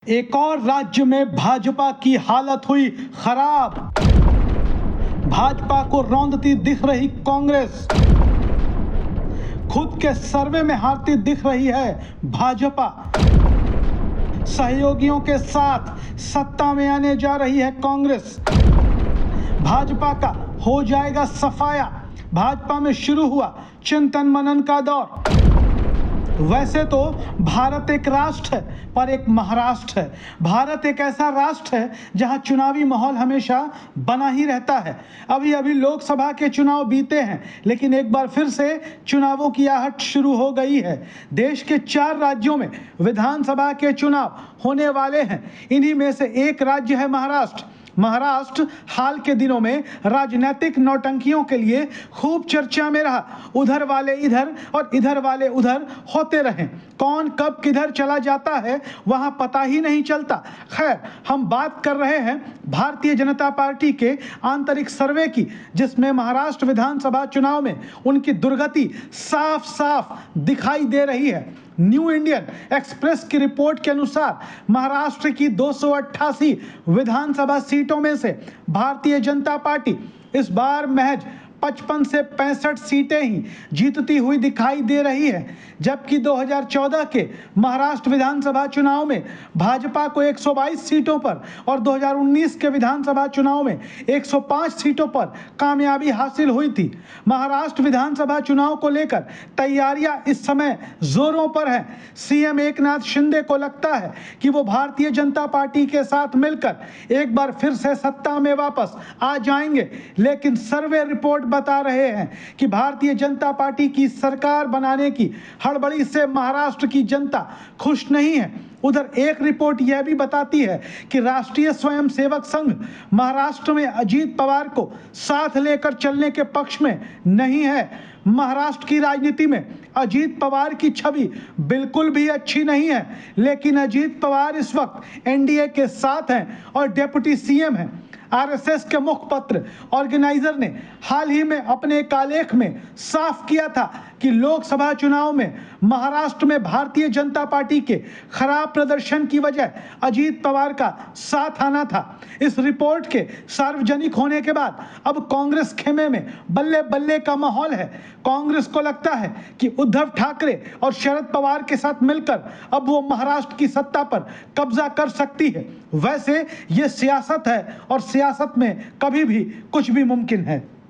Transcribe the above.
एक और राज्य में भाजपा की हालत हुई खराब। भाजपा को रौंदती दिख रही कांग्रेस, खुद के सर्वे में हारती दिख रही है भाजपा। सहयोगियों के साथ सत्ता में आने जा रही है कांग्रेस। भाजपा का हो जाएगा सफाया। भाजपा में शुरू हुआ चिंतन मनन का दौर। वैसे तो भारत एक राष्ट्र है, पर एक महाराष्ट्र है। भारत एक ऐसा राष्ट्र है जहां चुनावी माहौल हमेशा बना ही रहता है। अभी अभी लोकसभा के चुनाव बीते हैं, लेकिन एक बार फिर से चुनावों की आहट शुरू हो गई है। देश के 4 राज्यों में विधानसभा के चुनाव होने वाले हैं। इन्हीं में से एक राज्य है महाराष्ट्र। महाराष्ट्र हाल के दिनों में राजनीतिक नौटंकियों के लिए खूब चर्चा में रहा। उधर वाले इधर और इधर वाले उधर होते रहे। कौन कब किधर चला जाता है वहां पता ही नहीं चलता। खैर, हम बात कर रहे हैं भारतीय जनता पार्टी के आंतरिक सर्वे की, जिसमें महाराष्ट्र विधानसभा चुनाव में उनकी दुर्गति साफ साफ दिखाई दे रही है। न्यू इंडियन एक्सप्रेस की रिपोर्ट के अनुसार महाराष्ट्र की 288 विधानसभा सीटों में से भारतीय जनता पार्टी इस बार महज 55 से 65 सीटें ही जीतती हुई दिखाई दे रही है, जबकि 2014 के महाराष्ट्र विधानसभा चुनाव में भाजपा को 122 सीटों पर और 2019 के विधानसभा चुनाव में 105 सीटों पर कामयाबी हासिल हुई थी। महाराष्ट्र विधानसभा चुनाव को लेकर तैयारियां इस समय जोरों पर हैं। सीएम एकनाथ शिंदे को लगता है कि वो भारतीय जनता पार्टी के साथ मिलकर एक बार फिर से सत्ता में वापस आ जाएंगे, लेकिन सर्वे रिपोर्ट बता रहे हैं कि भारतीय जनता पार्टी की सरकार बनाने की हड़बड़ी से महाराष्ट्र की जनता खुश नहीं है। उधर एक रिपोर्ट यह भी बताती है कि राष्ट्रीय स्वयंसेवक संघ महाराष्ट्र में अजीत पवार को साथ लेकर चलने के पक्ष में नहीं है। महाराष्ट्र की राजनीति में अजीत पवार की छवि बिल्कुल भी अच्छी नहीं है, लेकिन अजीत पवार इस वक्त एनडीए के साथ हैं और डिप्टी सीएम हैं। आरएसएस के मुखपत्र ऑर्गेनाइजर ने हाल ही में अपने एक आलेख में साफ किया था कि लोकसभा चुनाव में महाराष्ट्र में भारतीय जनता पार्टी के खराब प्रदर्शन की वजह अजीत पवार का साथ आना था। इस रिपोर्ट के सार्वजनिक होने के बाद अब कांग्रेस खेमे में बल्ले बल्ले का माहौल है। कांग्रेस को लगता है कि उद्धव ठाकरे और शरद पवार के साथ मिलकर अब वो महाराष्ट्र की सत्ता पर कब्जा कर सकती है। वैसे ये सियासत है और सियासत में कभी भी कुछ भी मुमकिन है।